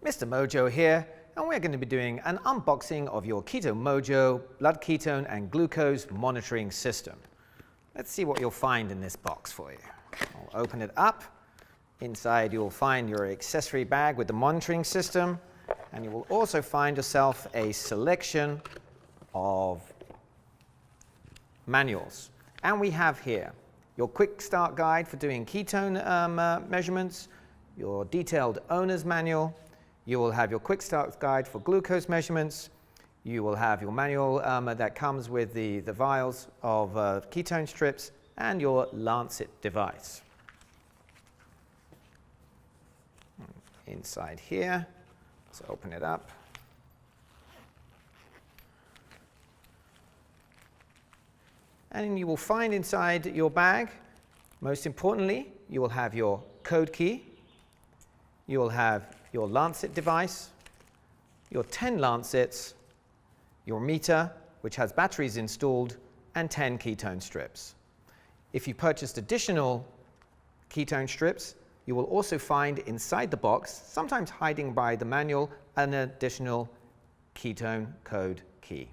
Mr. Mojo here, and we're going to be doing an unboxing of your Keto-Mojo blood ketone and glucose monitoring system. Let's see what you'll find in this box for you. I'll open it up. Inside you'll find your accessory bag with the monitoring system, and you will also find yourself a selection of manuals. And we have here your quick start guide for doing ketone measurements, your detailed owner's manual. You will have your quick start guide for glucose measurements. You will have your manual that comes with the vials of ketone strips and your Lancet device. Inside here, let's open it up. And you will find inside your bag, most importantly, you will have your code key. You will have your Lancet device, your 10 Lancets, your meter, which has batteries installed, and 10 ketone strips. If you purchased additional ketone strips, you will also find inside the box, sometimes hiding by the manual, an additional ketone code key.